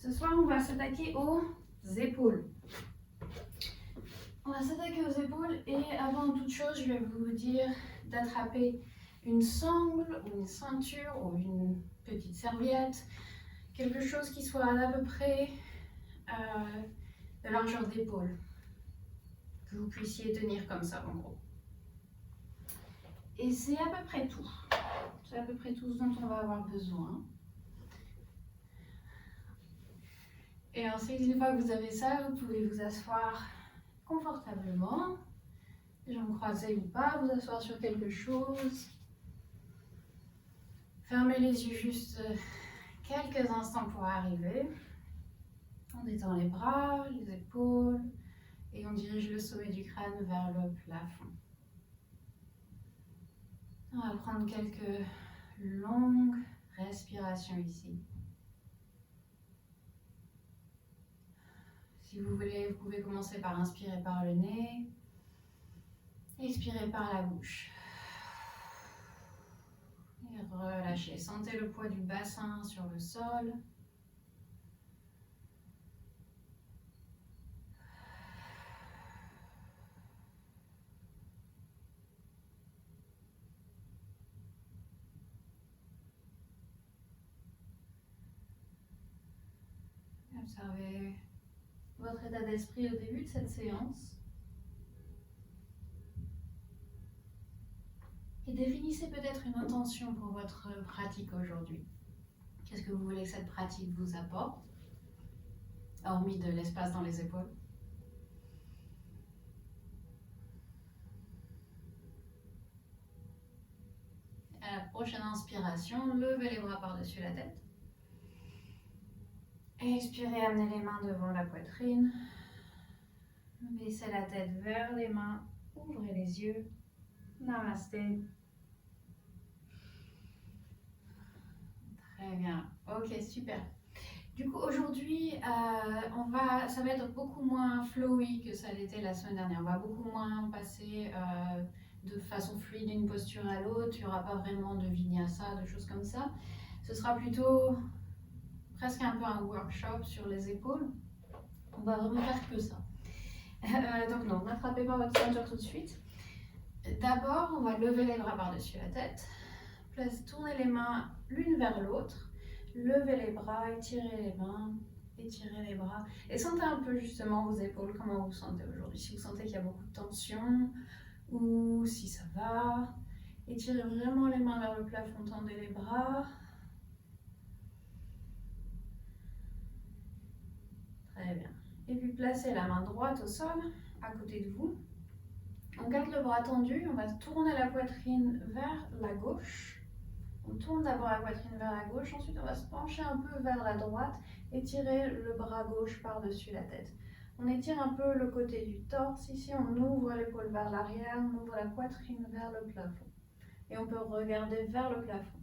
Ce soir, on va s'attaquer aux épaules. On va s'attaquer aux épaules et avant toute chose, je vais vous dire d'attraper une sangle ou une ceinture ou une petite serviette, quelque chose qui soit à peu près de largeur d'épaule, que vous puissiez tenir comme ça en gros. Et c'est à peu près tout. C'est à peu près tout ce dont on va avoir besoin. Et ensuite, une fois que vous avez ça, vous pouvez vous asseoir confortablement, jambes croisées ou pas, vous asseoir sur quelque chose. Fermez les yeux juste quelques instants pour arriver. On détend les bras, les épaules et on dirige le sommet du crâne vers le plafond. On va prendre quelques longues respirations ici. Si vous voulez, vous pouvez commencer par inspirer par le nez, expirer par la bouche. Et relâchez. Sentez le poids du bassin sur le sol. Observez votre état d'esprit au début de cette séance. Et définissez peut-être une intention pour votre pratique aujourd'hui. Qu'est-ce que vous voulez que cette pratique vous apporte, hormis de l'espace dans les épaules? À la prochaine inspiration, levez les bras par-dessus la tête. Expirez, amenez les mains devant la poitrine. Baissez la tête vers les mains, ouvrez les yeux. Namasté. Très bien. Ok, super. Du coup, aujourd'hui, ça va être beaucoup moins flowy que ça l'était la semaine dernière. On va beaucoup moins passer de façon fluide d'une posture à l'autre. Il n'y aura pas vraiment de vinyasa, de choses comme ça. Ce sera plutôt presque un peu un workshop sur les épaules. On va vraiment faire que ça. Donc non, n'attrapez pas votre ceinture tout de suite. D'abord, on va lever les bras par-dessus la tête. Tournez les mains l'une vers l'autre. Levez les bras, étirez les mains, étirez les bras. Et sentez un peu justement vos épaules, comment vous vous sentez aujourd'hui. Si vous sentez qu'il y a beaucoup de tension ou si ça va. Étirez vraiment les mains vers le plafond, tendez les bras. Très bien. Et puis placez la main droite au sol, à côté de vous. On garde le bras tendu, on va tourner la poitrine vers la gauche. On tourne d'abord la poitrine vers la gauche, ensuite on va se pencher un peu vers la droite et tirer le bras gauche par-dessus la tête. On étire un peu le côté du torse, ici on ouvre l'épaule vers l'arrière, on ouvre la poitrine vers le plafond. Et on peut regarder vers le plafond.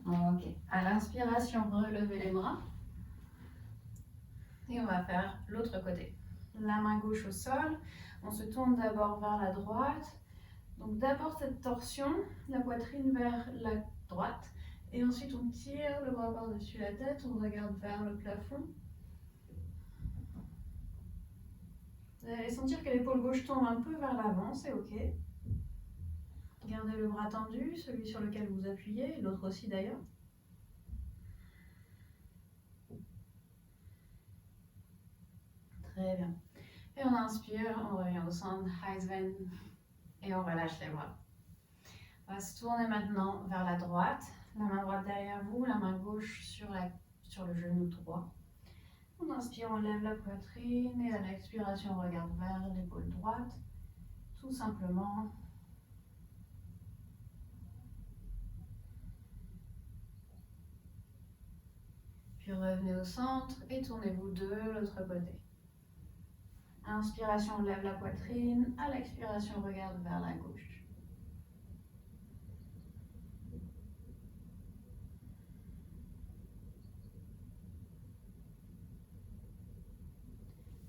Ok, à l'inspiration, relevez les bras. Et on va faire l'autre côté. La main gauche au sol, on se tourne d'abord vers la droite. Donc d'abord cette torsion, la poitrine vers la droite. Et ensuite on tire le bras par-dessus la tête, on regarde vers le plafond. Vous allez sentir que l'épaule gauche tombe un peu vers l'avant, c'est ok. Gardez le bras tendu, celui sur lequel vous appuyez, l'autre aussi d'ailleurs. Très bien. Et on inspire, on revient au centre, Heisven, et on relâche les bras. On va se tourner maintenant vers la droite. La main droite derrière vous, la main gauche sur le genou droit. On inspire, on lève la poitrine et à l'expiration, on regarde vers l'épaule droite. Tout simplement. Puis revenez au centre et tournez-vous de l'autre côté. Inspiration, on lève la poitrine. À l'expiration, on regarde vers la gauche.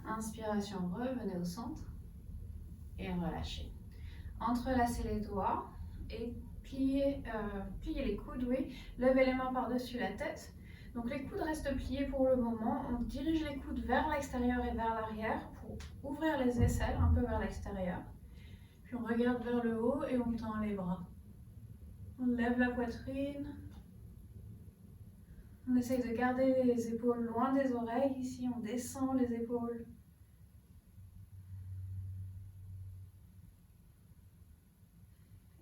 Inspiration, revenez au centre et relâchez. Entrelacer les doigts et plier les coudes, oui. Lever les mains par-dessus la tête. Donc les coudes restent pliés pour le moment. On dirige les coudes vers l'extérieur et vers l'arrière pour ouvrir les aisselles un peu vers l'extérieur. Puis on regarde vers le haut et on tend les bras. On lève la poitrine. On essaye de garder les épaules loin des oreilles. Ici, on descend les épaules.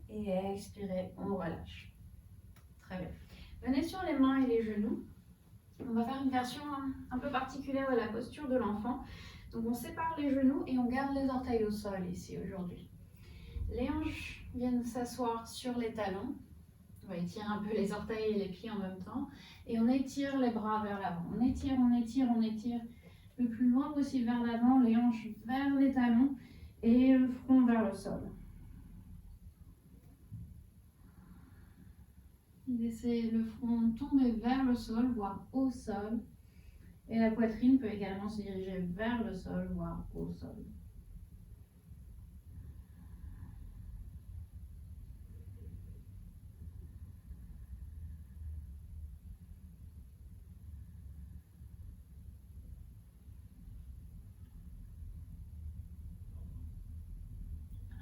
Et expirez, on relâche. Très bien. Venez sur les mains et les genoux. On va faire une version un peu particulière de la posture de l'enfant. Donc on sépare les genoux et on garde les orteils au sol ici aujourd'hui. Les hanches viennent s'asseoir sur les talons. On va étirer un peu les orteils et les pieds en même temps. Et on étire les bras vers l'avant. On étire, on étire, on étire le plus loin possible vers l'avant, les hanches vers les talons et le front vers le sol. Laissez le front tomber vers le sol, voire au sol. Et la poitrine peut également se diriger vers le sol, voire au sol.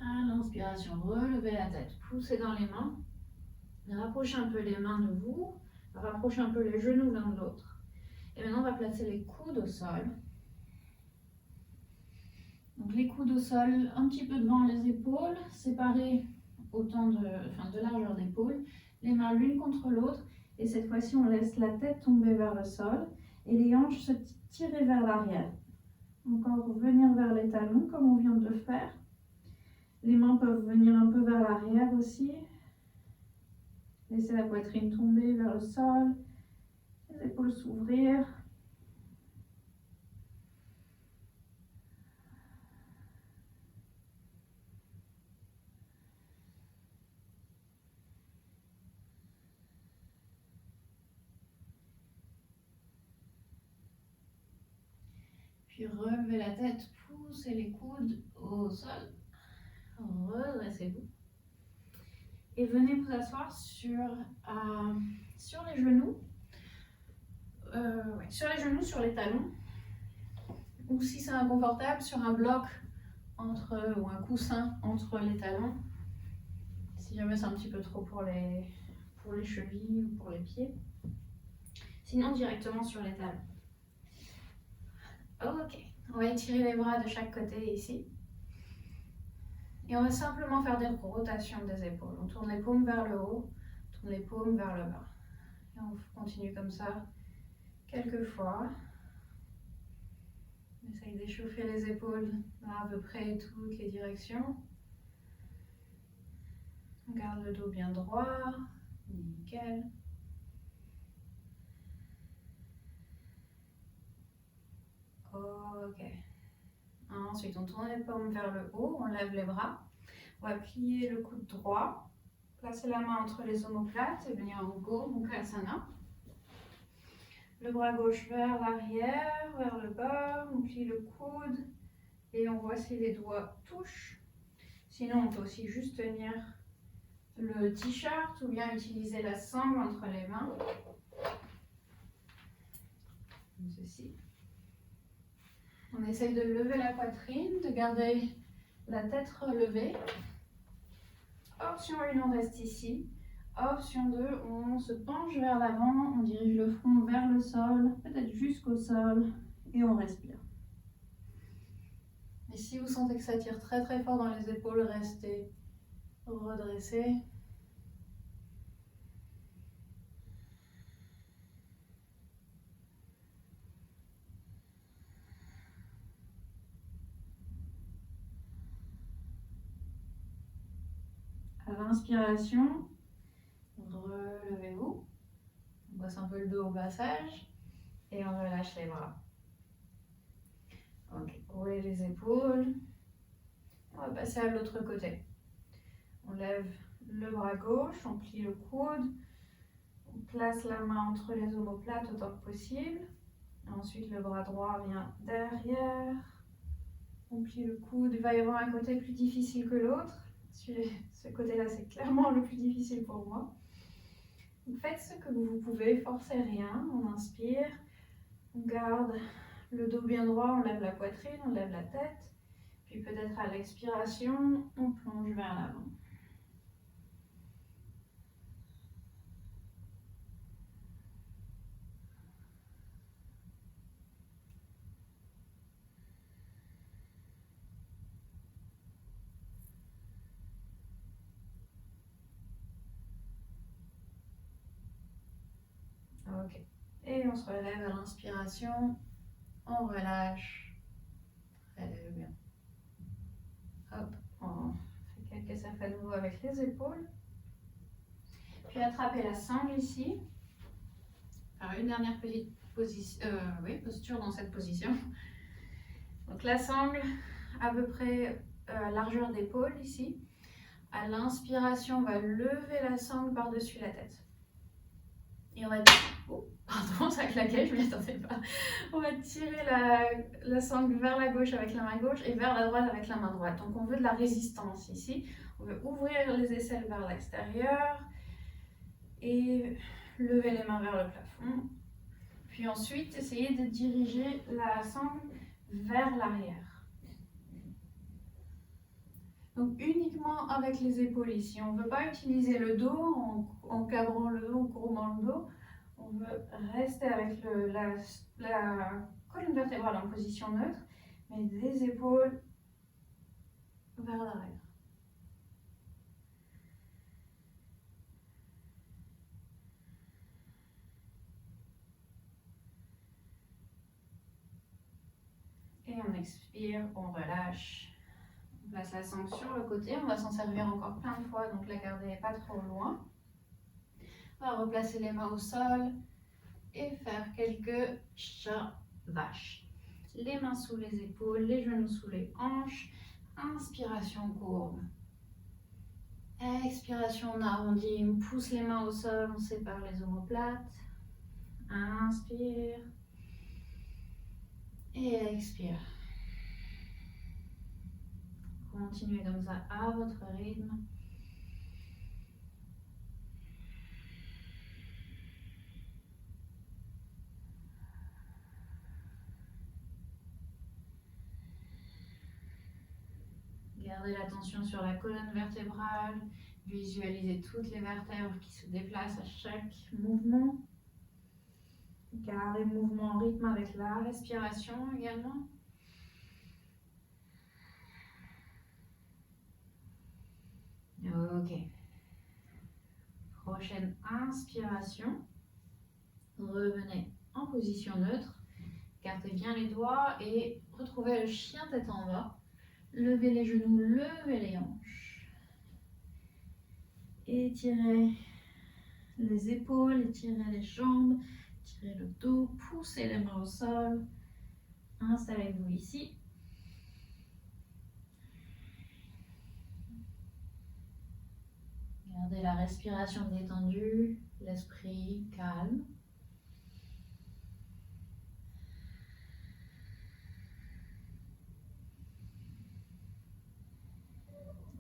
À l'inspiration, relevez la tête, poussez dans les mains. Rapprochez un peu les mains de vous, rapprochez un peu les genoux l'un de l'autre. Et maintenant, on va placer les coudes au sol. Donc les coudes au sol, un petit peu devant les épaules, séparés autant de largeur d'épaule. Les mains l'une contre l'autre. Et cette fois-ci, on laisse la tête tomber vers le sol et les hanches se tirer vers l'arrière. Encore venir vers les talons comme on vient de le faire. Les mains peuvent venir un peu vers l'arrière aussi. Laissez la poitrine tomber vers le sol. Les épaules s'ouvrir. Puis relevez la tête, poussez les coudes au sol. Redressez-vous. Et venez vous asseoir sur les genoux. Sur les talons. Ou si c'est inconfortable, sur un bloc ou un coussin entre les talons. Si jamais c'est un petit peu trop pour les chevilles ou pour les pieds. Sinon, directement sur les talons. Ok, on va étirer les bras de chaque côté ici. Et on va simplement faire des rotations des épaules. On tourne les paumes vers le haut, on tourne les paumes vers le bas. Et on continue comme ça quelques fois. On essaye d'échauffer les épaules dans à peu près toutes les directions. On garde le dos bien droit, nickel. Ok. Ensuite, on tourne les paumes vers le haut, on lève les bras. On va plier le coude droit, placer la main entre les omoplates et venir en Go Mukasana. Le bras gauche vers l'arrière, vers le bas, on plie le coude et on voit si les doigts touchent. Sinon, on peut aussi juste tenir le t-shirt ou bien utiliser la sangle entre les mains. Comme ceci. On essaye de lever la poitrine, de garder la tête relevée. Option 1, on reste ici. Option 2, on se penche vers l'avant, on dirige le front vers le sol, peut-être jusqu'au sol, et on respire. Et si vous sentez que ça tire très très fort dans les épaules, restez redressé. À l'inspiration, relevez-vous. On passe un peu le dos au passage et on relâche les bras. Ok, roulez les épaules. On va passer à l'autre côté. On lève le bras gauche, on plie le coude, on place la main entre les omoplates autant que possible. Ensuite, le bras droit vient derrière. On plie le coude. Il va y avoir un côté plus difficile que l'autre. Ce côté-là, c'est clairement le plus difficile pour moi. Donc faites ce que vous pouvez, forcez rien. On inspire, on garde le dos bien droit, on lève la poitrine, on lève la tête. Puis peut-être à l'expiration, on plonge vers l'avant. Ok. Et on se relève à l'inspiration, on relâche. Très bien. Hop, on fait quelques effets nouveaux avec les épaules. Puis attrapez la sangle ici. Faire une dernière posture dans cette position. Donc la sangle, à peu près largeur d'épaule ici. À l'inspiration, on va lever la sangle par-dessus la tête. Et on va... Oh, pardon, ça claquait, je ne m'y attendais pas. On va tirer la sangle vers la gauche avec la main gauche et vers la droite avec la main droite. Donc on veut de la résistance ici. On veut ouvrir les aisselles vers l'extérieur et lever les mains vers le plafond. Puis ensuite, essayez de diriger la sangle vers l'arrière. Donc uniquement avec les épaules ici. On ne veut pas utiliser le dos en cabrant le dos, en courbant le dos. On veut rester avec la colonne vertébrale en position neutre, mais des épaules vers l'arrière. Et on expire, on relâche. On place la sangle sur le côté. On va s'en servir encore plein de fois, donc la garder pas trop loin. On va replacer les mains au sol et faire quelques chats vaches. Les mains sous les épaules, les genoux sous les hanches. Inspiration courbe. Expiration, on arrondit, on pousse les mains au sol, on sépare les omoplates. Inspire. Et expire. Continuez comme ça à votre rythme. Gardez l'attention sur la colonne vertébrale. Visualisez toutes les vertèbres qui se déplacent à chaque mouvement. Gardez le mouvement en rythme avec la respiration également. Ok. Prochaine inspiration. Revenez en position neutre. Gardez bien les doigts et retrouvez le chien tête en bas. Levez les genoux, levez les hanches. Étirez les épaules, étirez les jambes, étirez le dos, poussez les mains au sol. Installez-vous ici. Gardez la respiration détendue, l'esprit calme.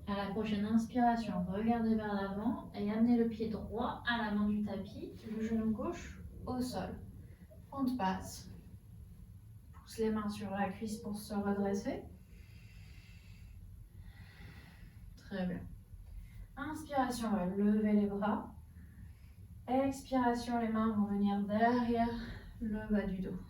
À la prochaine inspiration, regardez vers l'avant et amenez le pied droit à l'avant du tapis, le genou gauche au sol. Front passe. Pousse les mains sur la cuisse pour se redresser. Très bien. Inspiration, on va lever les bras. Expiration, les mains vont venir derrière le bas du dos.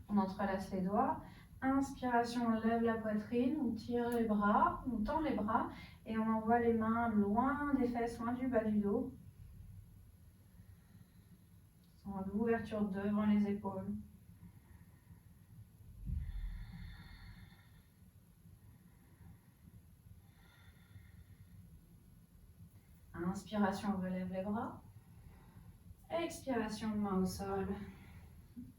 On entrelace les doigts. Inspiration, on lève la poitrine, on tire les bras, on tend les bras et on envoie les mains loin des fesses, loin du bas du dos. On a l'ouverture devant les épaules. Inspiration, on relève les bras. Expiration, main au sol.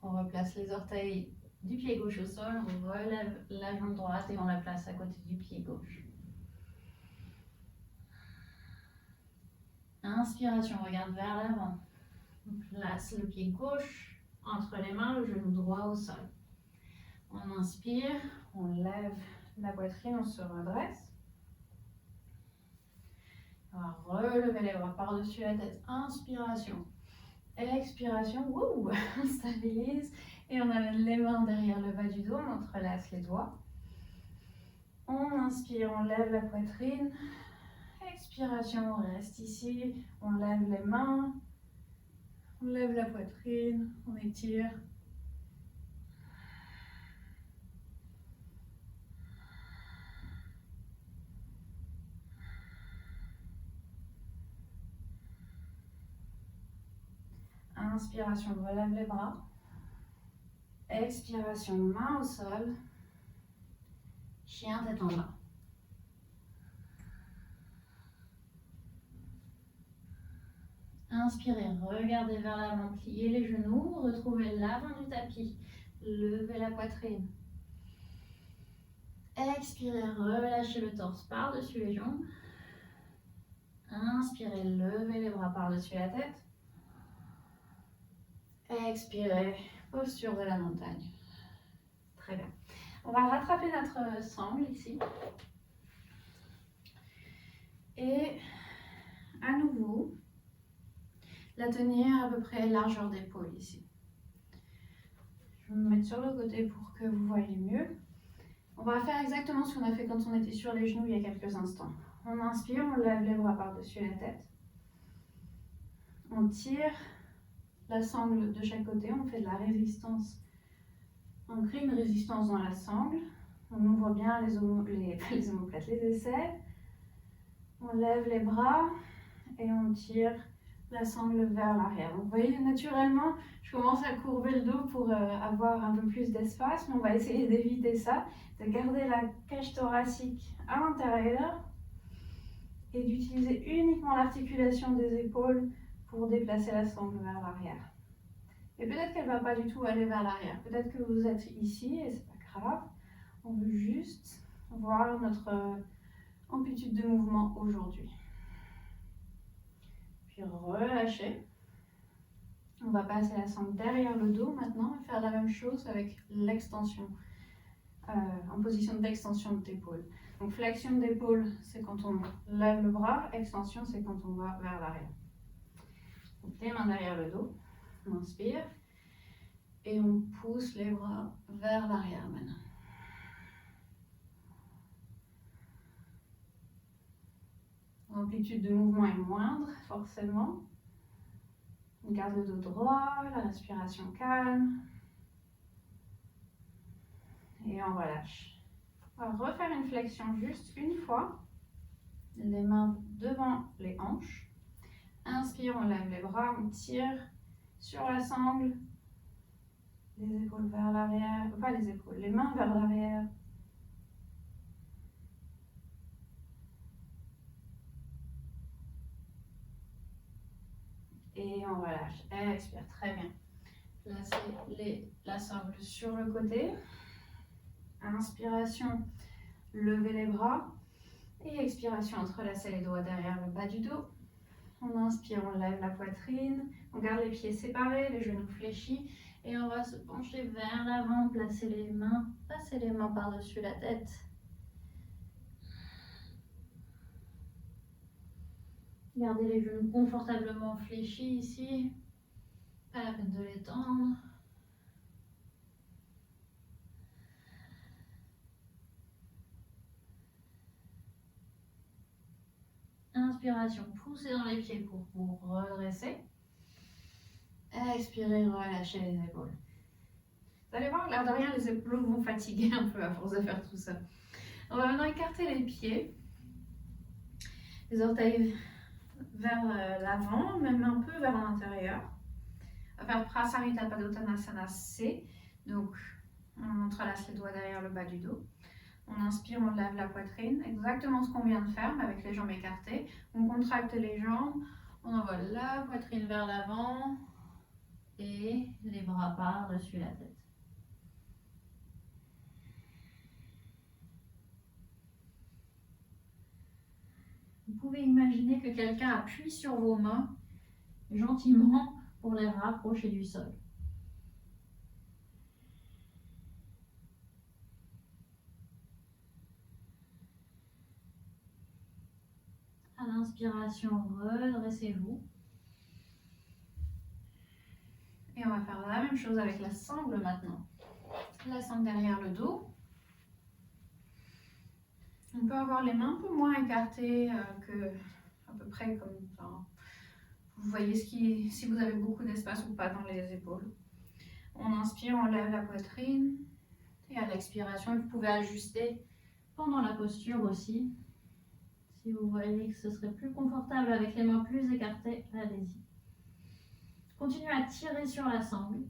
On replace les orteils du pied gauche au sol, on relève la jambe droite et on la place à côté du pied gauche. Inspiration, on regarde vers l'avant. On place le pied gauche entre les mains, le genou droit au sol. On inspire, on lève la poitrine, on se redresse. levez les bras par-dessus la tête. Inspiration. Expiration. Wouh, on stabilise. Et on amène les mains derrière le bas du dos. On entrelace les doigts. On inspire, on lève la poitrine. Expiration, on reste ici. On lève les mains. On lève la poitrine. On étire. Inspiration, on relève les bras. Expiration, main au sol. Chien tête en bas. Inspirez, regardez vers l'avant, pliez les genoux, retrouvez l'avant du tapis, levez la poitrine. Expirez, relâchez le torse par-dessus les jambes. Inspirez, levez les bras par-dessus la tête. Expirez, posture de la montagne. Très bien. On va rattraper notre sangle ici. Et à nouveau, la tenir à peu près largeur d'épaule ici. Je vais me mettre sur le côté pour que vous voyez mieux. On va faire exactement ce qu'on a fait quand on était sur les genoux il y a quelques instants. On inspire, on lève les bras par-dessus la tête. On tire la sangle de chaque côté, on fait de la résistance. On crée une résistance dans la sangle. On ouvre bien les omoplates, les aisselles. On lève les bras et on tire la sangle vers l'arrière. Vous voyez, naturellement, je commence à courber le dos pour avoir un peu plus d'espace, mais on va essayer d'éviter ça, de garder la cage thoracique à l'intérieur et d'utiliser uniquement l'articulation des épaules pour déplacer la sangle vers l'arrière. Et peut-être qu'elle ne va pas du tout aller vers l'arrière. Peut-être que vous êtes ici et c'est pas grave. On veut juste voir notre amplitude de mouvement aujourd'hui. Puis relâchez. On va passer la sangle derrière le dos maintenant et faire la même chose avec l'extension, en position d'extension d'épaule. Donc flexion d'épaule, c'est quand on lève le bras, extension, c'est quand on va vers l'arrière. Donc les mains derrière le dos, on inspire et on pousse les bras vers l'arrière maintenant. L'amplitude de mouvement est moindre, forcément. On garde le dos droit, la respiration calme. Et on relâche. On va refaire une flexion juste une fois. Les mains devant les hanches. Inspire, on lève les bras, on tire sur la sangle. Les épaules vers l'arrière, pas les épaules, les mains vers l'arrière. Et on relâche. Expire, très bien. Placez la sangle sur le côté. Inspiration, levez les bras. Et expiration, entrelacez les doigts derrière le bas du dos. On inspire, on lève la poitrine. On garde les pieds séparés, les genoux fléchis. Et on va se pencher vers l'avant, passer les mains par-dessus la tête. Gardez les genoux confortablement fléchis ici. Pas la peine de les tendre. Inspiration, poussez dans les pieds pour vous redresser. Expirez, relâchez les épaules. Vous allez voir, l'air de rien, les épaules vont fatiguer un peu à force de faire tout ça. On va maintenant écarter les pieds. Les orteils vers l'avant, même un peu vers l'intérieur. On va faire Prasarita Padottanasana C. Donc, on entrelace les doigts derrière le bas du dos. On inspire, on lève la poitrine. Exactement ce qu'on vient de faire, mais avec les jambes écartées. On contracte les jambes. On envoie la poitrine vers l'avant. Et les bras par-dessus la tête. Vous pouvez imaginer que quelqu'un appuie sur vos mains gentiment pour les rapprocher du sol. À Inspiration, redressez-vous. Et on va faire la même chose avec la sangle maintenant. La sangle derrière le dos. On peut avoir les mains un peu moins écartées que à peu près comme enfin, vous voyez si vous avez beaucoup d'espace ou pas dans les épaules. On inspire, on lève la poitrine et à l'expiration, vous pouvez ajuster pendant la posture aussi. Si vous voyez que ce serait plus confortable avec les mains plus écartées, allez-y. Continuez à tirer sur la sangle.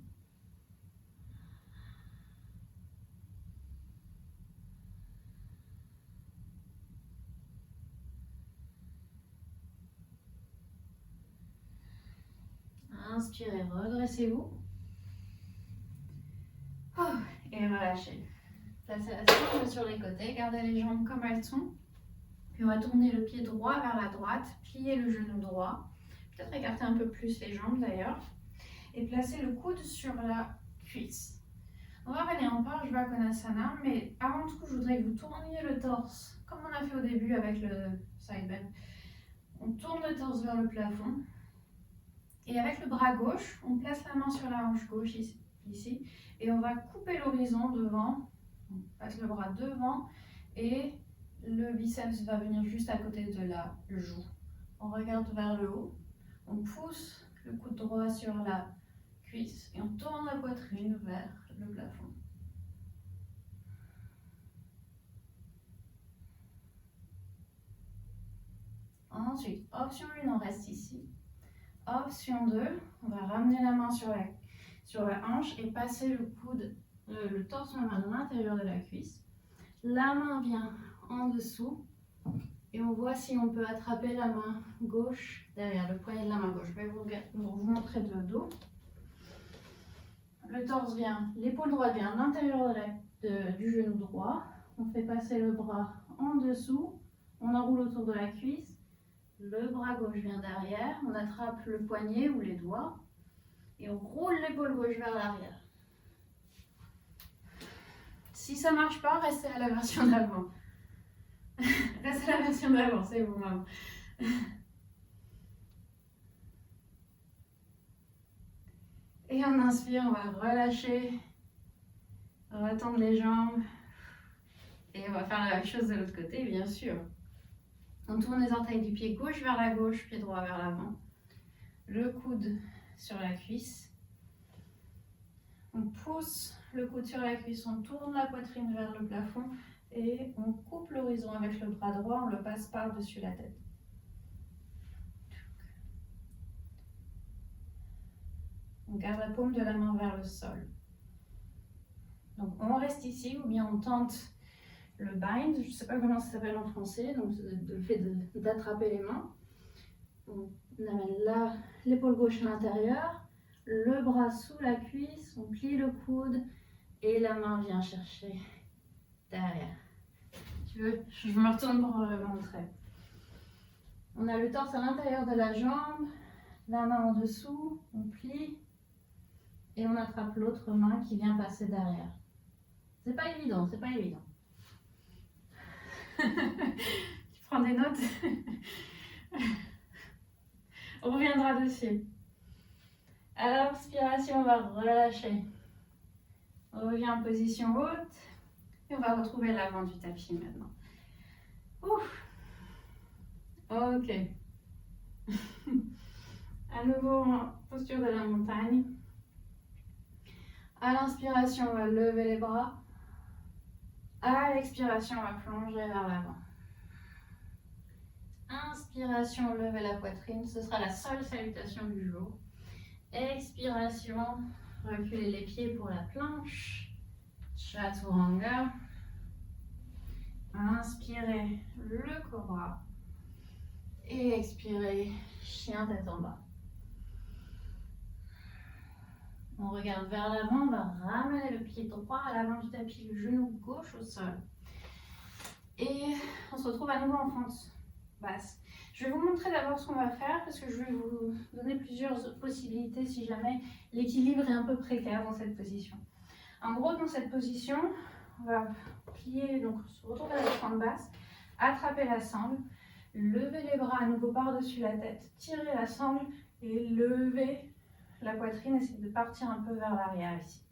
Inspirez, redressez-vous. Oh, et relâchez. Placez la sangle sur les côtés, gardez les jambes comme elles sont. Puis on va tourner le pied droit vers la droite, plier le genou droit. Peut-être écarter un peu plus les jambes d'ailleurs. Et placer le coude sur la cuisse. On va revenir en Parshva Konasana, mais avant tout, je voudrais que vous tourniez le torse, comme on a fait au début avec le side bend. On tourne le torse vers le plafond. Et avec le bras gauche, on place la main sur la hanche gauche ici. Et on va couper l'horizon devant. On passe le bras devant et le biceps va venir juste à côté de la joue. On regarde vers le haut. On pousse le coude droit sur la cuisse et on tourne la poitrine vers le plafond. Ensuite, option 1, on reste ici. Option 2, on va ramener la main sur la hanche et passer le coude, le torse même à l'intérieur de la cuisse. La main vient en dessous et on voit si on peut attraper la main gauche derrière le poignet de la main gauche. Je vais vous montrer de dos. Le torse vient, l'épaule droite vient à l'intérieur du genou droit. On fait passer le bras en dessous, on enroule autour de la cuisse. Le bras gauche vient derrière, on attrape le poignet ou les doigts et on roule l'épaule gauche vers l'arrière. Si ça ne marche pas, restez à la version d'avant. Restez à la version d'avant, c'est vous, maman. Et on inspire, on va relâcher, retendre les jambes. Et on va faire la même chose de l'autre côté, bien sûr. On tourne les orteils du pied gauche vers la gauche, pied droit vers l'avant. Le coude sur la cuisse. On pousse le coude sur la cuisse, on tourne la poitrine vers le plafond et on coupe l'horizon avec le bras droit, on le passe par-dessus la tête. On garde la paume de la main vers le sol. Donc on reste ici ou bien on tente le bind, je ne sais pas comment ça s'appelle en français, donc le fait d'attraper les mains. On amène l'épaule gauche à l'intérieur, le bras sous la cuisse, on plie le coude et la main vient chercher derrière. Je me retourne pour montrer. On a le torse à l'intérieur de la jambe, la main en dessous, on plie et on attrape l'autre main qui vient passer derrière. C'est pas évident, c'est pas évident. Tu prends des notes? On reviendra dessus. À l'inspiration, on va relâcher. On revient en position haute et on va retrouver l'avant du tapis maintenant. Ouf. Ok. À nouveau en posture de la montagne. À l'inspiration, on va lever les bras. À l'expiration, on va plonger vers l'avant. Inspiration, levez la poitrine. Ce sera la seule salutation du jour. Expiration, reculez les pieds pour la planche. Chaturanga. Inspirez le cobra. Et expirez, chien tête en bas. On regarde vers l'avant, on va ramener le pied droit à l'avant du tapis, le genou gauche au sol. Et on se retrouve à nouveau en fente basse. Je vais vous montrer d'abord ce qu'on va faire parce que je vais vous donner plusieurs possibilités si jamais l'équilibre est un peu précaire dans cette position. En gros, dans cette position, on va plier, donc se retrouver à la fente basse, attraper la sangle, Levez les bras à nouveau par-dessus la tête, tirez la sangle et levez la poitrine, essayez de partir un peu vers l'arrière ici.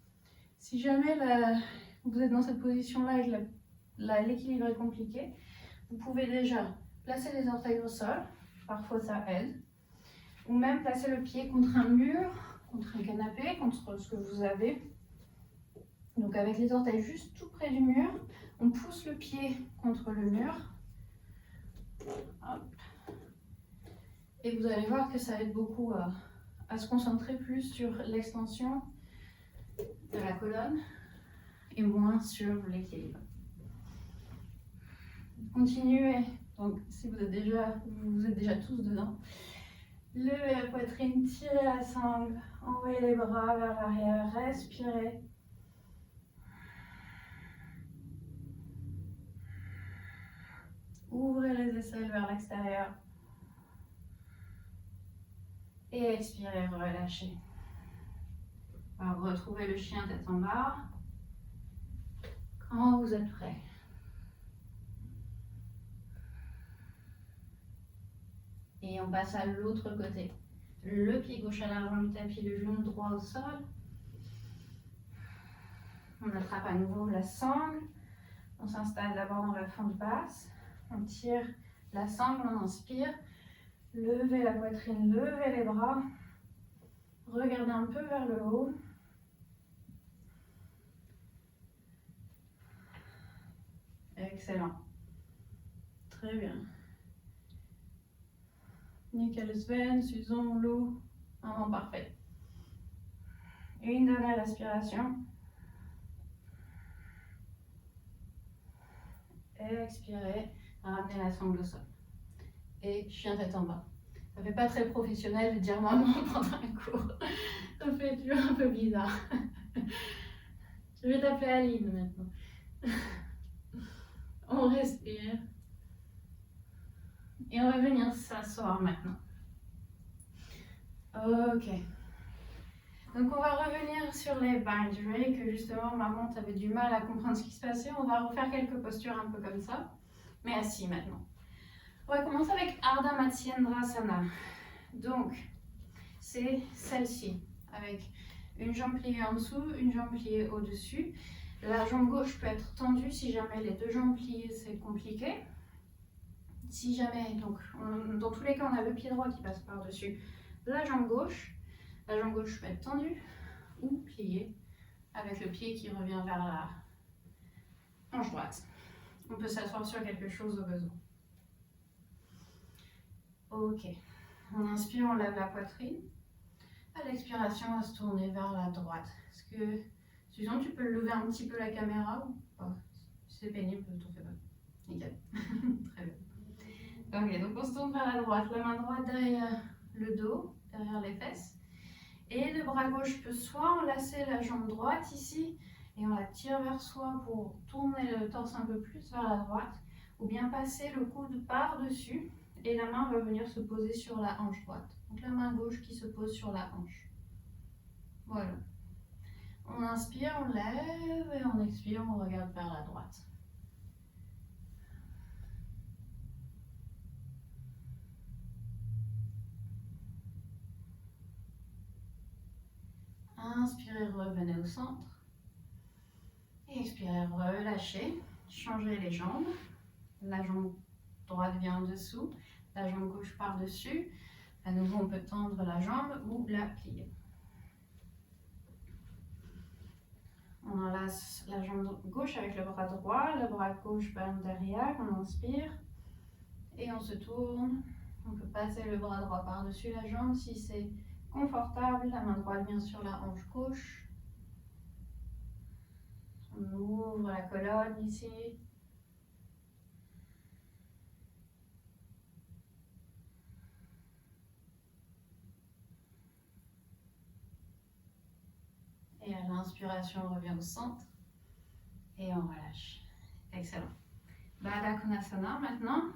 Si jamais vous êtes dans cette position-là et que l'équilibre est compliqué, vous pouvez déjà placer les orteils au sol, parfois ça aide, ou même placer le pied contre un mur, contre un canapé, contre ce que vous avez. Donc avec les orteils juste tout près du mur, on pousse le pied contre le mur. Hop. Et vous allez voir que ça aide beaucoup à se concentrer plus sur l'extension de la colonne et moins sur l'équilibre. Continuez, donc si vous êtes déjà tous dedans, levez la poitrine, tirez la sangle, envoyez les bras vers l'arrière, respirez. Ouvrez les aisselles vers l'extérieur. Et expirez, relâchez. Alors, retrouvez le chien tête en bas. Quand vous êtes prêt. Et on passe à l'autre côté. Le pied gauche à l'avant du tapis, le genou droit au sol. On attrape à nouveau la sangle. On s'installe d'abord dans la fente basse. On tire la sangle, on inspire. Levez la poitrine, levez les bras. Regardez un peu vers le haut. Excellent. Très bien. Nickel Sven, Susan, Lou. Vraiment parfait. Et une dernière respiration. Expirez. Ramenez la sangle au sol. Et chien tête en bas. Ça fait pas très professionnel de dire maman pendant un cours. Ça fait toujours un peu bizarre. Je vais t'appeler Aline maintenant. On respire. Et on va venir s'asseoir maintenant. Ok. Donc on va revenir sur les binderies que justement maman t'avait du mal à comprendre ce qui se passait. On va refaire quelques postures un peu comme ça. Mais assis maintenant. On va commencer avec Ardha Matsyendrasana. Donc, c'est celle-ci, avec une jambe pliée en dessous, une jambe pliée au-dessus. La jambe gauche peut être tendue si jamais les deux jambes pliées, c'est compliqué. Si jamais, donc, dans tous les cas, on a le pied droit qui passe par-dessus la jambe gauche. La jambe gauche peut être tendue ou pliée, avec le pied qui revient vers la hanche droite. On peut s'asseoir sur quelque chose au besoin. Ok. On inspire, on lève la poitrine. À l'expiration, on va se tourner vers la droite. Est-ce que, Susan, tu peux lever un petit peu la caméra ou pas? Si c'est pénible, t'en fais pas. Nickel. Très bien. Ok, donc on se tourne vers la droite. La main droite derrière le dos, derrière les fesses. Et le bras gauche peut soit enlacer la jambe droite ici, et on la tire vers soi pour tourner le torse un peu plus vers la droite, ou bien passer le coude par-dessus, et la main va venir se poser sur la hanche droite. Donc la main gauche qui se pose sur la hanche. Voilà. On inspire, on lève, et on expire, on regarde vers la droite. Inspirez, revenez au centre. Et expirez, relâchez. Changez les jambes. La jambe droite vient en dessous, la jambe gauche par-dessus. À nouveau, on peut tendre la jambe ou la plier. On enlace la jambe gauche avec le bras droit, le bras gauche par derrière, on inspire. Et on se tourne. On peut passer le bras droit par-dessus la jambe si c'est confortable. La main droite vient sur la hanche gauche. On ouvre la colonne ici. Et à l'inspiration, on revient au centre. Et on relâche. Excellent. Baddha Konasana maintenant.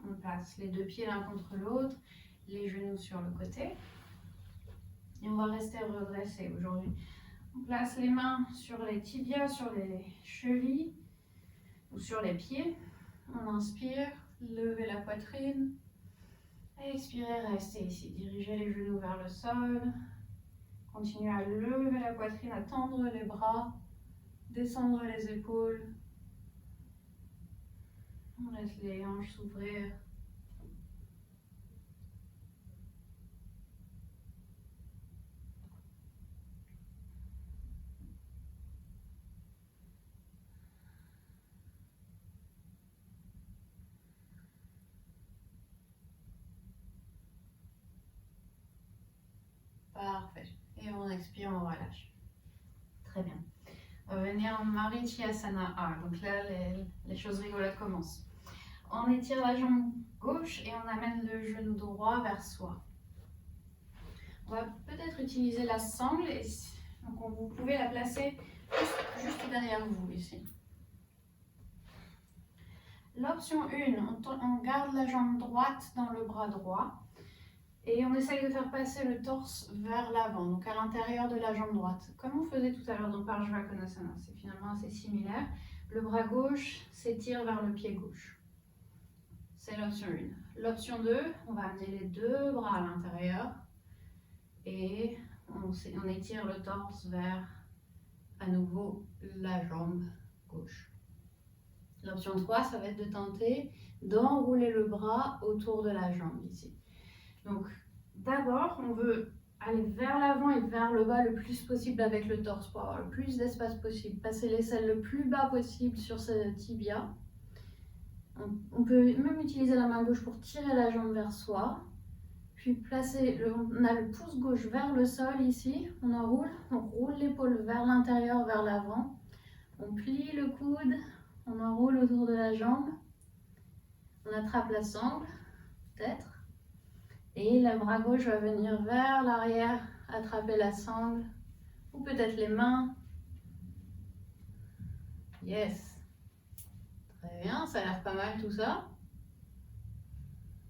On place les deux pieds l'un contre l'autre, les genoux sur le côté. Et on va rester redressé aujourd'hui. On place les mains sur les tibias, sur les chevilles ou sur les pieds. On inspire, Levez la poitrine. Expirez, restez ici. Dirigez les genoux vers le sol. Continuez à lever la poitrine, à tendre les bras, descendre les épaules. On laisse les hanches s'ouvrir. Parfait. Et on expire, on relâche. Très bien. On va venir en Marichyasana A. Donc là, les choses rigolotes commencent. On étire la jambe gauche et on amène le genou droit vers soi. On va peut-être utiliser la sangle. Donc vous pouvez la placer juste derrière vous ici. L'option 1, on garde la jambe droite dans le bras droit. Et on essaye de faire passer le torse vers l'avant, donc à l'intérieur de la jambe droite. Comme on faisait tout à l'heure dans Parshvakonasana, c'est finalement assez similaire. Le bras gauche s'étire vers le pied gauche. C'est l'option 1. L'option 2, on va amener les deux bras à l'intérieur et on étire le torse vers, à nouveau, la jambe gauche. L'option 3, ça va être de tenter d'enrouler le bras autour de la jambe ici. Donc, d'abord, on veut aller vers l'avant et vers le bas le plus possible avec le torse pour avoir le plus d'espace possible. Passer l'aisselle le plus bas possible sur ce tibia. On peut même utiliser la main gauche pour tirer la jambe vers soi. Puis on a le pouce gauche vers le sol ici. On roule l'épaule vers l'intérieur, vers l'avant. On plie le coude, on enroule autour de la jambe. On attrape la sangle, peut-être. Et le bras gauche va venir vers l'arrière, attraper la sangle, ou peut-être les mains. Yes. Très bien, ça a l'air pas mal tout ça.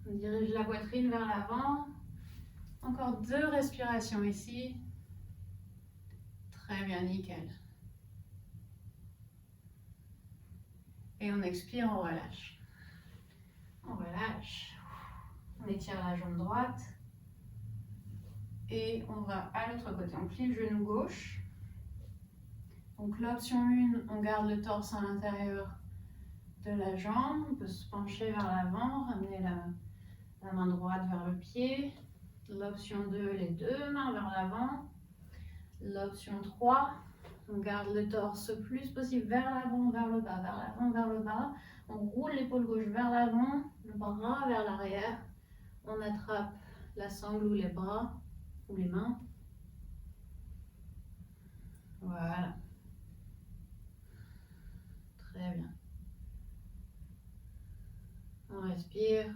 On dirige la poitrine vers l'avant. Encore 2 respirations ici. Très bien, nickel. Et on expire, on relâche. On relâche. On étire la jambe droite et on va à l'autre côté. On plie le genou gauche. Donc l'option 1, on garde le torse à l'intérieur de la jambe. On peut se pencher vers l'avant, ramener la main droite vers le pied. L'option 2, les deux mains vers l'avant. L'option 3, on garde le torse le plus possible vers l'avant, vers le bas, vers l'avant, vers le bas. On roule l'épaule gauche vers l'avant, le bras vers l'arrière. On attrape la sangle ou les bras ou les mains. Voilà. Très bien. On respire.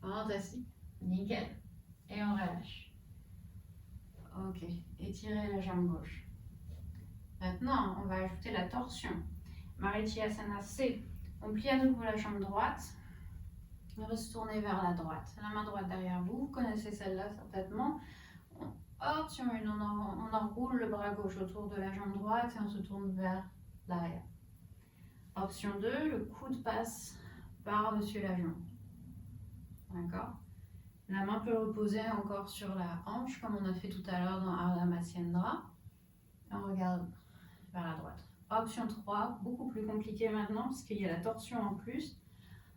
Fantastique. Nickel. Et on relâche. Ok. Étirez la jambe gauche. Maintenant, on va ajouter la torsion. Marichyasana C. On plie à nouveau la jambe droite. On va se tourner vers la droite. La main droite derrière vous. Vous connaissez celle-là certainement. Option 1, on enroule le bras gauche autour de la jambe droite et on se tourne vers l'arrière. Option 2, le coude passe par-dessus la jambe. D'accord? La main peut reposer encore sur la hanche comme on a fait tout à l'heure dans Ardha Matsyendrah. Et on regarde vers la droite. Option 3, beaucoup plus compliqué maintenant parce qu'il y a la torsion en plus.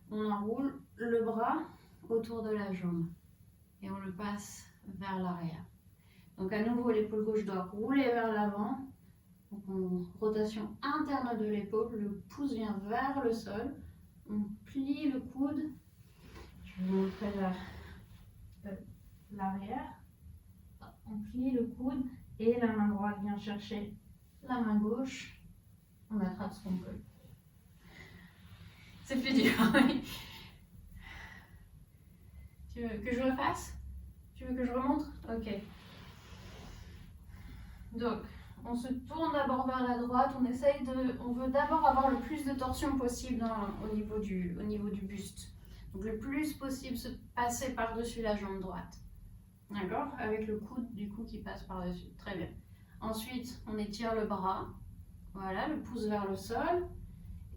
On enroule le bras autour de la jambe et on le passe vers l'arrière. Donc à nouveau, l'épaule gauche doit rouler vers l'avant. Donc rotation interne de l'épaule, le pouce vient vers le sol. On plie le coude. Je vais vous montrer l'arrière. On plie le coude et la main droite vient chercher la main gauche. On attrape ce qu'on peut. C'est plus dur. Tu veux que je refasse? Tu veux que je remonte? Ok. Donc, on se tourne d'abord vers la droite. On veut d'abord avoir le plus de torsion possible au niveau du buste. Donc, le plus possible se passer par-dessus la jambe droite. D'accord? Avec le coude du coup qui passe par-dessus. Très bien. Ensuite, on étire le bras. Voilà, le pouce vers le sol.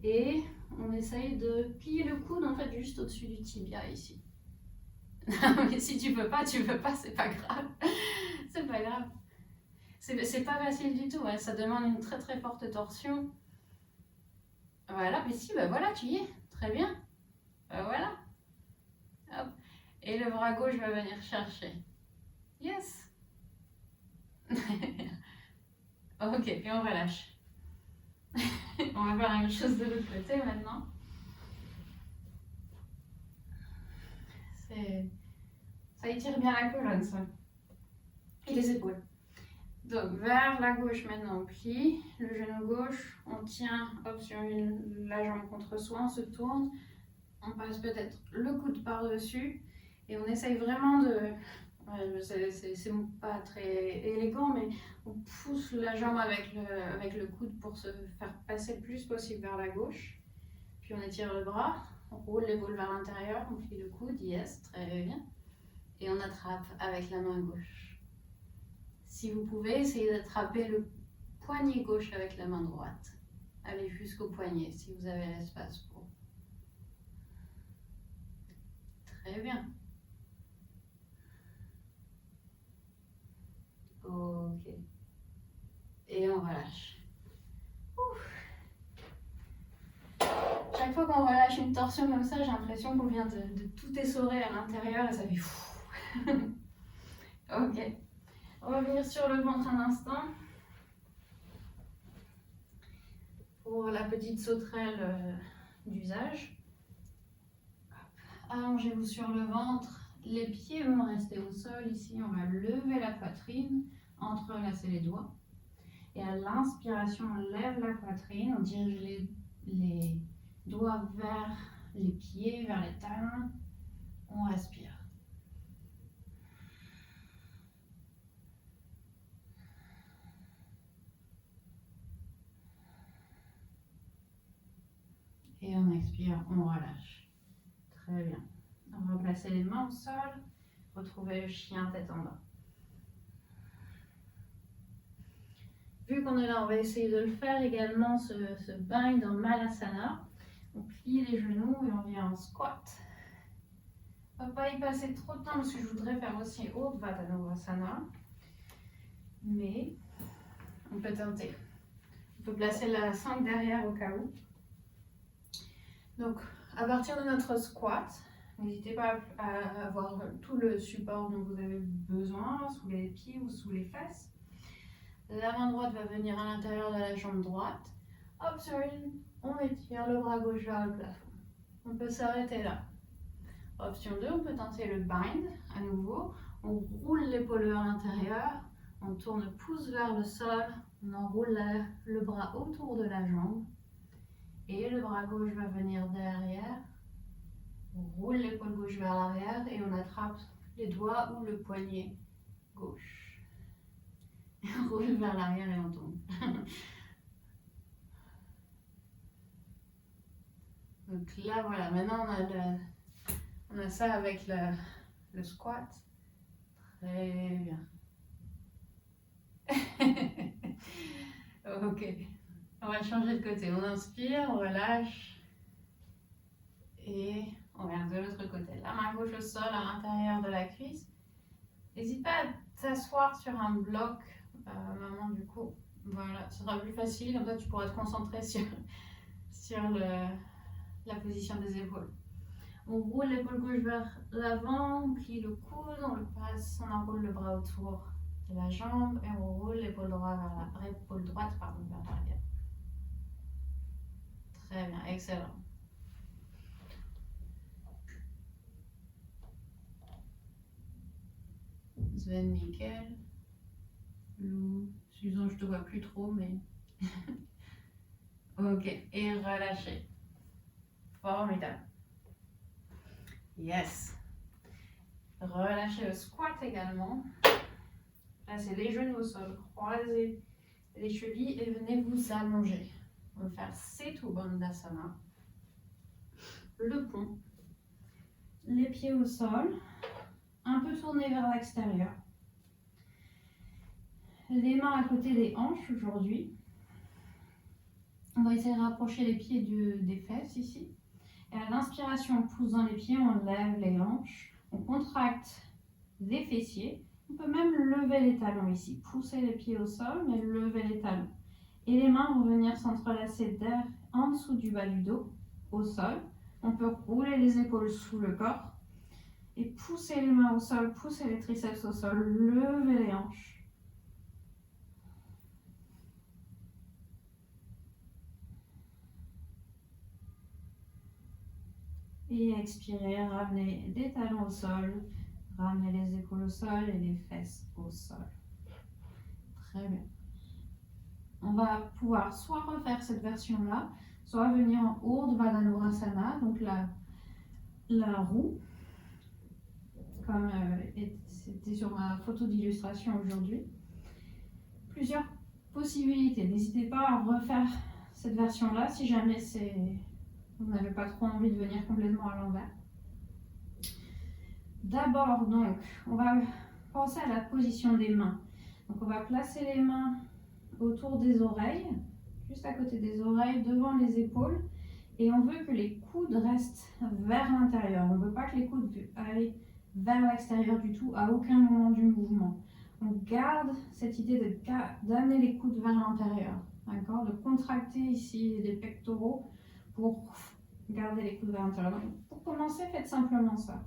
Et on essaye de plier le coude en fait juste au-dessus du tibia ici. Mais si tu peux pas, c'est pas grave. C'est pas grave. C'est pas facile du tout, hein. Ça demande une très très forte torsion. Voilà, mais si, bah voilà, tu y es. Très bien. Voilà. Hop. Et le bras gauche va venir chercher. Yes. Ok, et on relâche. On va faire la même chose de l'autre côté maintenant. Ça étire bien la colonne, ça. Et les épaules. Donc, vers la gauche maintenant, on plie. Le genou gauche, on tient hop, sur la jambe contre soi, on se tourne. On passe peut-être le coude par-dessus. Et on essaye vraiment de... Ouais, c'est pas très élégant, mais on pousse la jambe avec le coude pour se faire passer le plus possible vers la gauche. Puis on étire le bras, on roule l'épaule vers l'intérieur, on plie le coude, yes, très bien. Et on attrape avec la main gauche. Si vous pouvez, essayez d'attraper le poignet gauche avec la main droite. Allez jusqu'au poignet si vous avez l'espace pour. Très bien. Ok. Et on relâche. Ouf. Chaque fois qu'on relâche une torsion comme ça, j'ai l'impression qu'on vient de tout essorer à l'intérieur et ça fait fou. Ok. On va venir sur le ventre un instant. Pour la petite sauterelle d'usage. Allongez-vous sur le ventre. Les pieds vont rester au sol. Ici, on va lever la poitrine, entrelacer les doigts. Et à l'inspiration, on lève la poitrine, on dirige les doigts vers les pieds, vers les talons. On respire. Et on expire, on relâche. Très bien. On va placer les mains au sol, retrouver le chien tête en bas. Vu qu'on est là, on va essayer de le faire également, ce bind en Malasana. On plie les genoux et on vient en squat. On ne va pas y passer trop de temps parce que je voudrais faire aussi Urdhva-Tanurasana. Mais on peut tenter. On peut placer la sangle derrière au cas où. Donc, à partir de notre squat, n'hésitez pas à avoir tout le support dont vous avez besoin, sous les pieds ou sous les fesses. La main droite va venir à l'intérieur de la jambe droite. Hop, sur une, on étire le bras gauche vers le plafond. On peut s'arrêter là. Option 2, on peut tenter le bind à nouveau. On roule l'épaule vers l'intérieur, on tourne le pouce vers le sol, on enroule le bras autour de la jambe. Et le bras gauche va venir derrière. On roule l'épaule gauche vers l'arrière et on attrape les doigts ou le poignet gauche. On roule vers l'arrière et on tombe. Donc là, voilà, maintenant on a ça avec le squat. Très bien. Ok. On va changer de côté. On inspire, on relâche. Et on regarde de l'autre côté. La main gauche au sol à l'intérieur de la cuisse. N'hésite pas à t'asseoir sur un bloc, maman, du coup. Voilà, ce sera plus facile. Comme ça, tu pourras te concentrer sur la position des épaules. On roule l'épaule gauche vers l'avant, on plie le coude, on le passe, on enroule le bras autour de la jambe et on roule l'épaule droite vers l'arrière. Très bien, excellent. Sven, nickel. Lou, Susan, je te vois plus trop, mais... Ok, et relâchez. Formidable. Yes. Relâchez le squat également. Placez les genoux au sol, croisez les chevilles et venez vous allonger. On va faire Setu Bandhasana. Le pont. Les pieds au sol. Un peu tournés vers l'extérieur. Les mains à côté des hanches aujourd'hui. On va essayer de rapprocher les pieds des fesses ici. Et à l'inspiration, on pousse dans les pieds, on lève les hanches, on contracte les fessiers. On peut même lever les talons ici, pousser les pieds au sol, mais lever les talons. Et les mains vont venir s'entrelacer en dessous du bas du dos, au sol. On peut rouler les épaules sous le corps et pousser les mains au sol, pousser les triceps au sol, lever les hanches. Et expirer, ramener les talons au sol, ramener les épaules au sol et les fesses au sol. Très bien. On va pouvoir soit refaire cette version-là, soit venir en Urdhva Dhanurasana, donc la roue, comme c'était sur ma photo d'illustration aujourd'hui. Plusieurs possibilités. N'hésitez pas à refaire cette version-là si jamais vous n'avez pas trop envie de venir complètement à l'envers. D'abord, donc, on va penser à la position des mains. Donc, on va placer les mains autour des oreilles, juste à côté des oreilles, devant les épaules. Et on veut que les coudes restent vers l'intérieur. On ne veut pas que les coudes aillent vers l'extérieur du tout, à aucun moment du mouvement. On garde cette idée d'amener les coudes vers l'intérieur, d'accord, de contracter ici les pectoraux pour garder les coudes vers l'intérieur. Donc, pour commencer, faites simplement ça.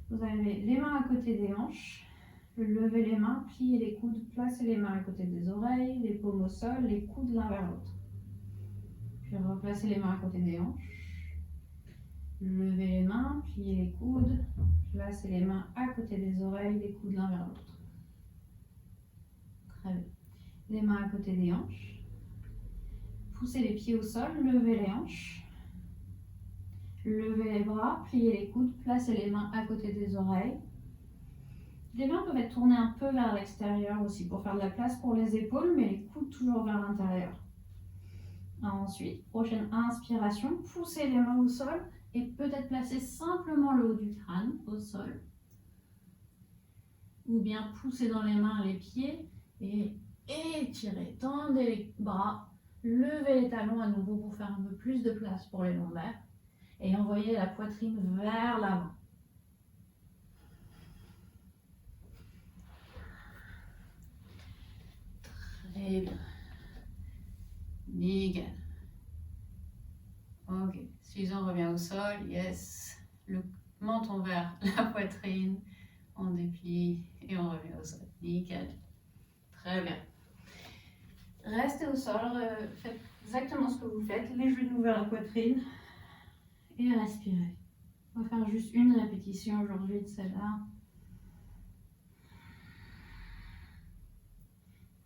Vous avez les mains à côté des hanches, levez les mains, pliez les coudes, placez les mains à côté des oreilles, les paumes au sol, les coudes l'un vers l'autre. Puis replacez les mains à côté des hanches, levez les mains, pliez les coudes, placez les mains à côté des oreilles, les coudes l'un vers l'autre. Très bien. Les mains à côté des hanches, poussez les pieds au sol, levez les hanches. Levez les bras, pliez les coudes, placez les mains à côté des oreilles. Les mains peuvent être tournées un peu vers l'extérieur aussi pour faire de la place pour les épaules, mais les coudes toujours vers l'intérieur. Ensuite, prochaine inspiration, poussez les mains au sol et peut-être placer simplement le haut du crâne au sol. Ou bien poussez dans les mains les pieds et étirez, tendez les bras, levez les talons à nouveau pour faire un peu plus de place pour les lombaires. Et envoyez la poitrine vers l'avant. Très bien. Nickel. Ok. Susan revient au sol. Yes. Le menton vers la poitrine. On déplie et on revient au sol. Nickel. Très bien. Restez au sol. Faites exactement ce que vous faites. Les genoux vers la poitrine. Et respirez. On va faire juste une répétition aujourd'hui de celle-là.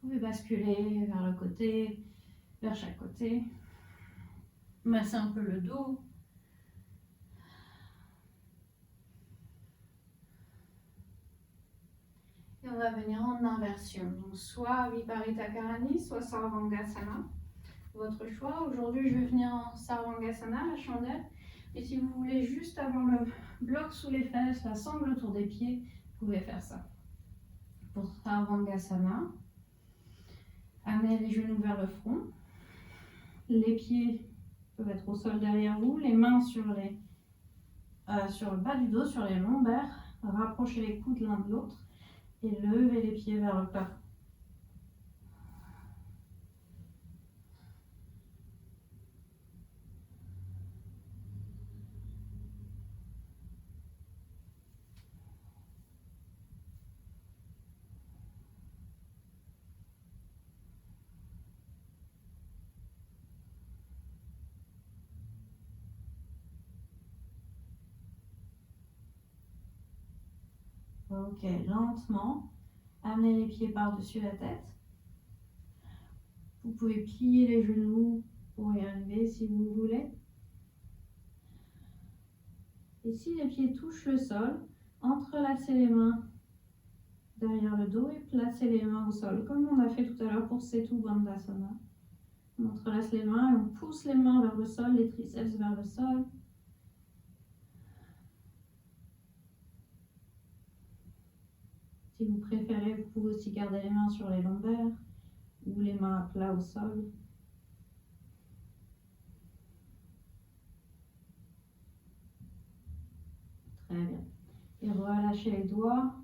Vous pouvez basculer vers le côté, vers chaque côté. Masser un peu le dos. Et on va venir en inversion. Donc soit Viparita Karani, soit Sarvangasana. Votre choix. Aujourd'hui, je vais venir en Sarvangasana, la chandelle. Et si vous voulez juste avoir le bloc sous les fesses, la sangle autour des pieds, vous pouvez faire ça. Pour Sarvangasana, amenez les genoux vers le front. Les pieds peuvent être au sol derrière vous, les mains sur le bas du dos, sur les lombaires. Rapprochez les coudes l'un de l'autre et levez les pieds vers le plafond. Ok, lentement, amenez les pieds par-dessus la tête. Vous pouvez plier les genoux pour y arriver si vous voulez. Et si les pieds touchent le sol, entrelacez les mains derrière le dos et placez les mains au sol, comme on a fait tout à l'heure pour Setu Bandhasana. On entrelace les mains et on pousse les mains vers le sol, les triceps vers le sol. Si vous préférez, vous pouvez aussi garder les mains sur les lombaires ou les mains à plat au sol. Très bien. Et relâchez les doigts.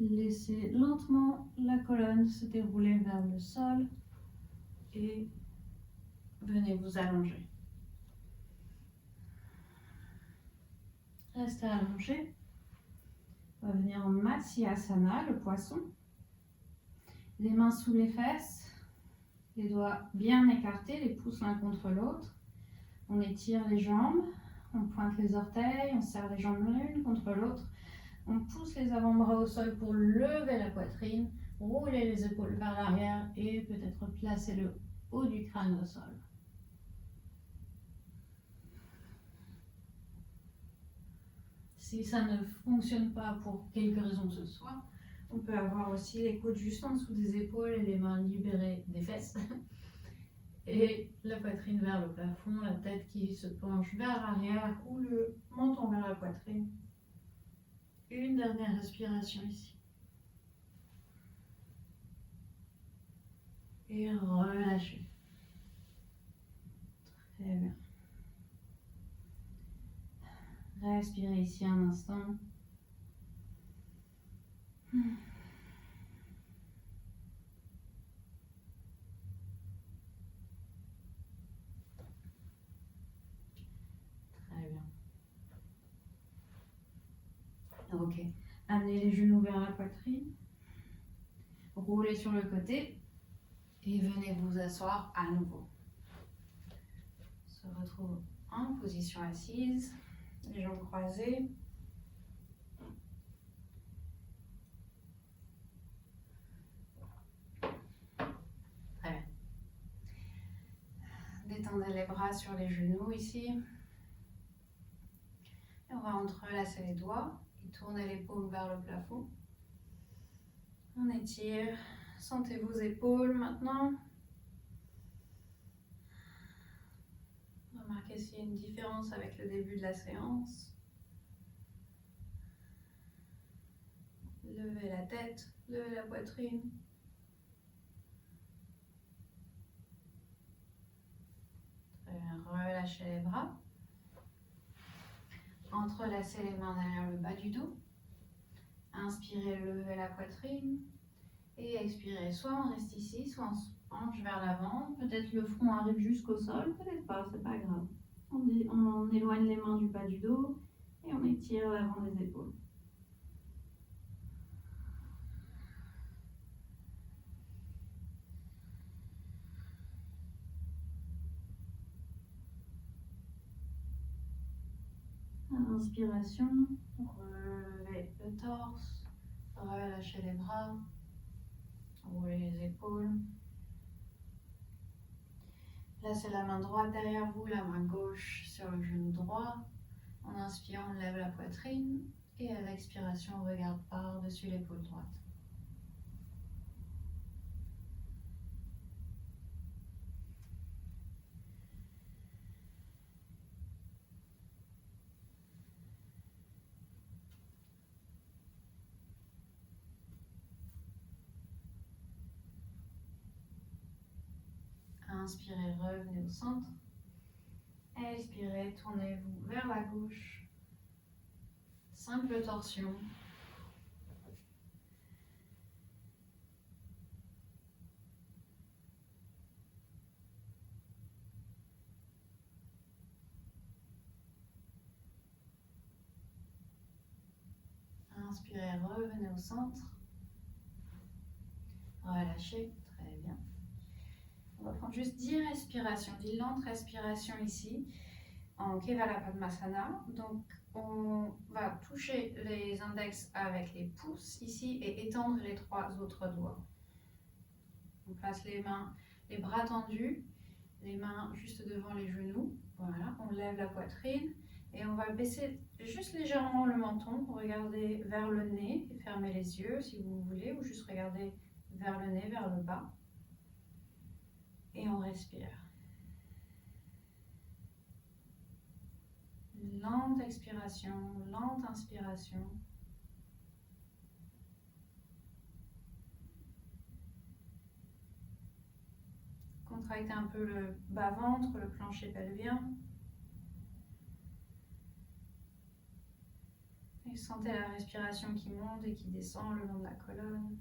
Laissez lentement la colonne se dérouler vers le sol. Et venez vous allonger. Restez allongé. On va venir en Matsyasana, le poisson. Les mains sous les fesses. Les doigts bien écartés, les pouces l'un contre l'autre. On étire les jambes, on pointe les orteils, on serre les jambes l'une contre l'autre. On pousse les avant-bras au sol pour lever la poitrine, rouler les épaules vers l'arrière et peut-être placer le haut du crâne au sol. Si ça ne fonctionne pas pour quelque raison que ce soit, on peut avoir aussi les coudes juste en dessous des épaules et les mains libérées des fesses. Et la poitrine vers le plafond, la tête qui se penche vers l'arrière ou le menton vers la poitrine. Une dernière respiration ici. Et relâchez. Très bien. Respirez ici un instant. Très bien. Ok. Amenez les genoux vers la poitrine. Roulez sur le côté. Et venez vous asseoir à nouveau. On se retrouve en position assise. Les jambes croisées. Très bien. Détendez les bras sur les genoux ici. Et on va entrelacer les doigts et tourner les paumes vers le plafond. On étire. Sentez vos épaules maintenant. Remarquez s'il y a une différence avec le début de la séance. Levez la tête, levez la poitrine. Très bien, relâchez les bras. Entrelacez les mains derrière le bas du dos. Inspirez, levez la poitrine. Et expirez, soit on reste ici, soit on se penche vers l'avant. Peut-être le front arrive jusqu'au sol, peut-être pas, c'est pas grave. On éloigne les mains du bas du dos et on étire l'avant des épaules. Inspiration, relevez le torse, relâchez les bras, roulez les épaules. Placez la main droite derrière vous, la main gauche sur le genou droit. En inspirant, on lève la poitrine et à l'expiration, on regarde par-dessus l'épaule droite. Inspirez, revenez au centre. Expirez, tournez-vous vers la gauche. Simple torsion. Inspirez, revenez au centre. Relâchez, très bien. On va prendre juste 10 respirations, 10 lentes respirations ici, en Kevala Padmasana. Donc, on va toucher les index avec les pouces ici et étendre les 3 autres doigts. On place les mains, les bras tendus, les mains juste devant les genoux. Voilà, on lève la poitrine et on va baisser juste légèrement le menton pour regarder vers le nez et fermer les yeux si vous voulez, ou juste regarder vers le nez, vers le bas. Et on respire. Lente expiration, lente inspiration. Contractez un peu le bas-ventre, le plancher pelvien. Et sentez la respiration qui monte et qui descend le long de la colonne.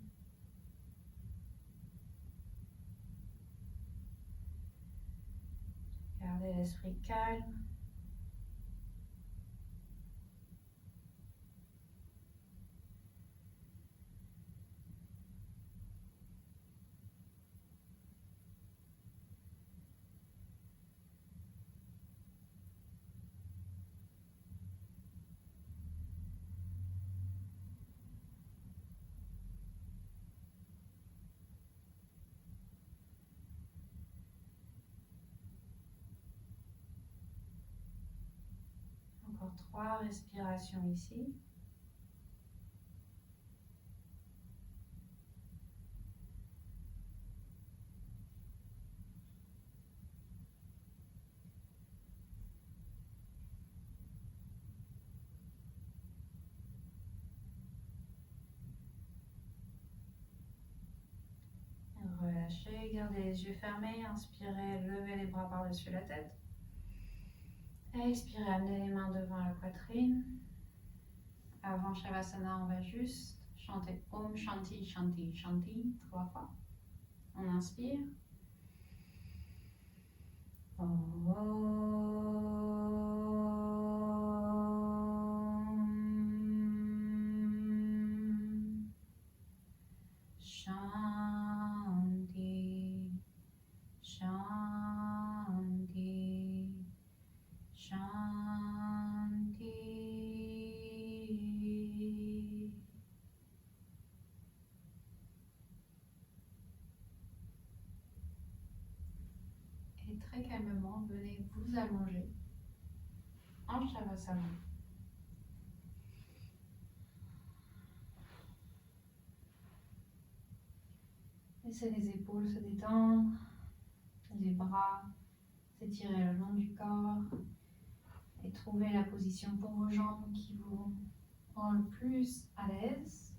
Gardez l'esprit calme. Encore 3 respirations ici. Relâchez, gardez les yeux fermés, inspirez, levez les bras par-dessus la tête. Expirez, amenez les mains devant la poitrine. Avant Shavasana, on va juste chanter Om Shanti Shanti Shanti 3 fois. On inspire. Om Shanti Shanti Shanti. Et très calmement, venez vous allonger en Shavasana. Laissez les épaules se détendre, les bras s'étirer le long du corps et trouvez la position pour vos jambes qui vous rend le plus à l'aise.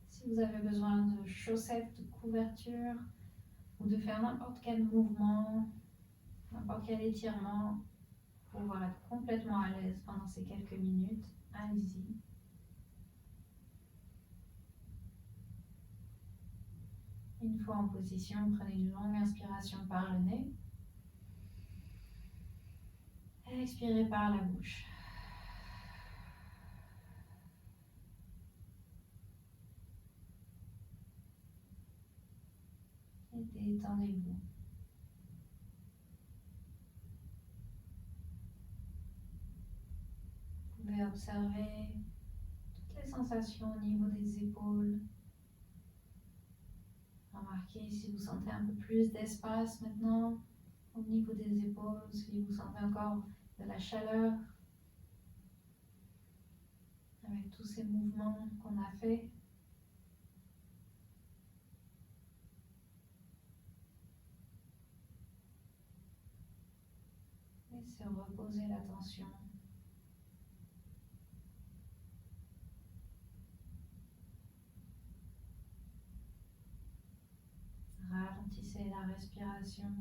Si vous avez besoin de chaussettes, de couverture ou de faire n'importe quel mouvement, n'importe quel étirement pour pouvoir être complètement à l'aise pendant ces quelques minutes, allez-y. Une fois en position, prenez une longue inspiration par le nez. Et expirez par la bouche. Et détendez-vous. Vous pouvez observer toutes les sensations au niveau des épaules. Remarquez si vous sentez un peu plus d'espace maintenant au niveau des épaules, si vous sentez encore de la chaleur avec tous ces mouvements qu'on a fait. Laissez reposer la tension. Ralentissez la respiration.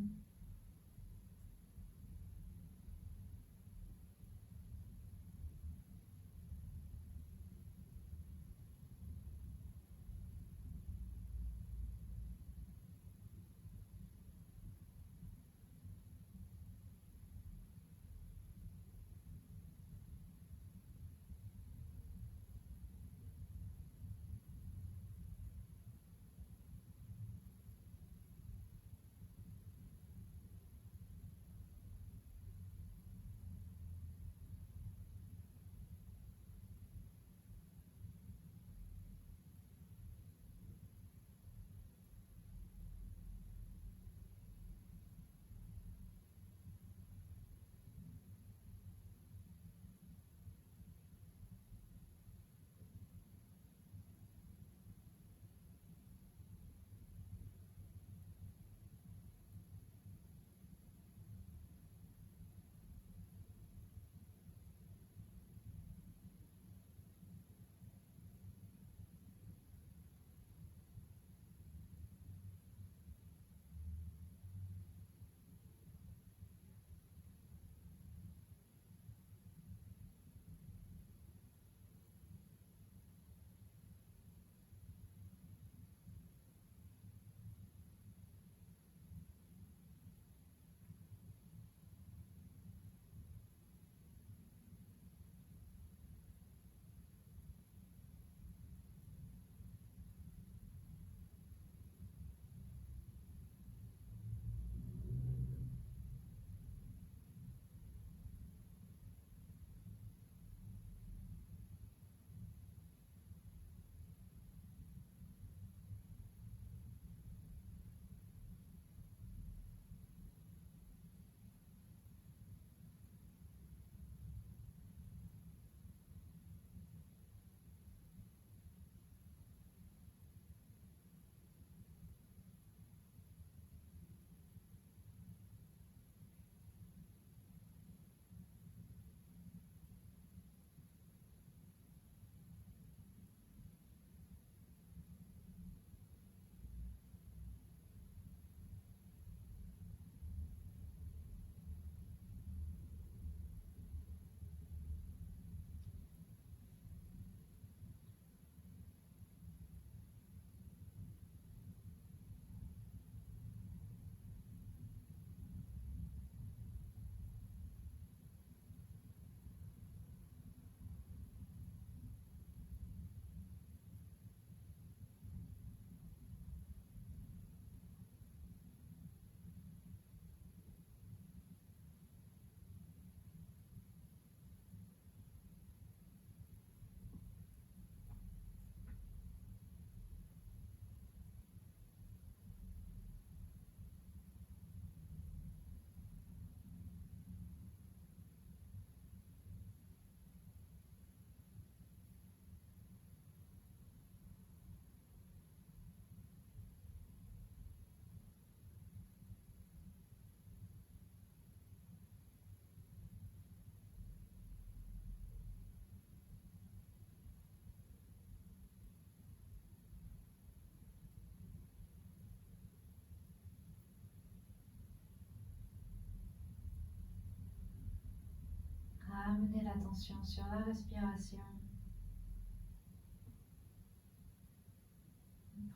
Amenez l'attention sur la respiration.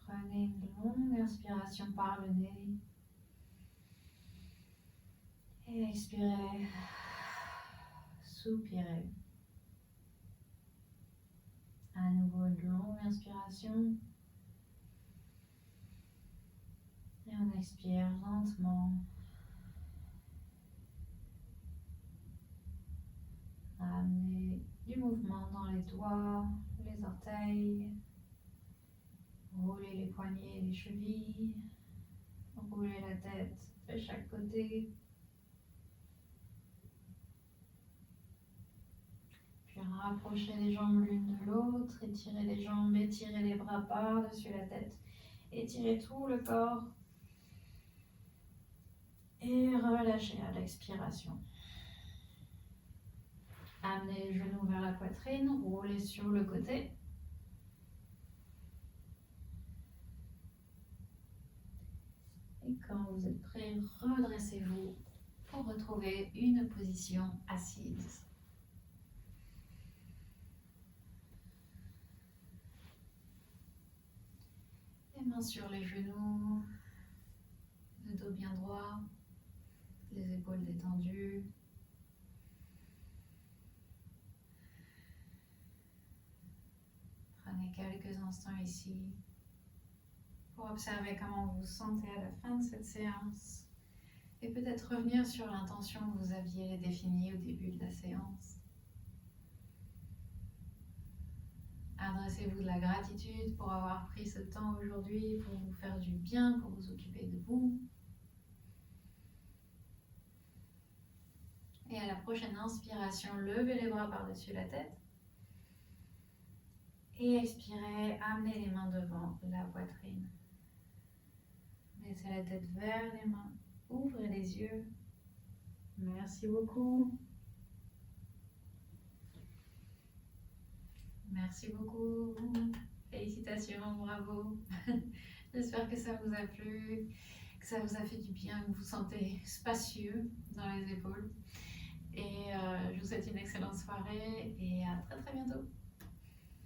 Prenez une longue inspiration par le nez. Et expirez. Soupirez. À nouveau une longue inspiration. Et on expire lentement. Amenez du mouvement dans les doigts, les orteils. Roulez les poignets et les chevilles. Roulez la tête de chaque côté. Puis rapprochez les jambes l'une de l'autre. Étirez les jambes, étirez les bras par-dessus la tête. Étirez tout le corps. Et relâchez à l'expiration. Amenez les genoux vers la poitrine, roulez sur le côté. Et quand vous êtes prêt, redressez-vous pour retrouver une position assise. Les mains sur les genoux, le dos bien droit, les épaules détendues. Prenez quelques instants ici pour observer comment vous vous sentez à la fin de cette séance et peut-être revenir sur l'intention que vous aviez définie au début de la séance. Adressez-vous de la gratitude pour avoir pris ce temps aujourd'hui pour vous faire du bien, pour vous occuper de vous. Et à la prochaine inspiration, levez les bras par-dessus la tête. Et expirez, amenez les mains devant la poitrine. Laissez la tête vers les mains. Ouvrez les yeux. Merci beaucoup. Merci beaucoup. Félicitations, bravo. J'espère que ça vous a plu, que ça vous a fait du bien, que vous vous sentez spacieux dans les épaules. Et je vous souhaite une excellente soirée et à très très bientôt.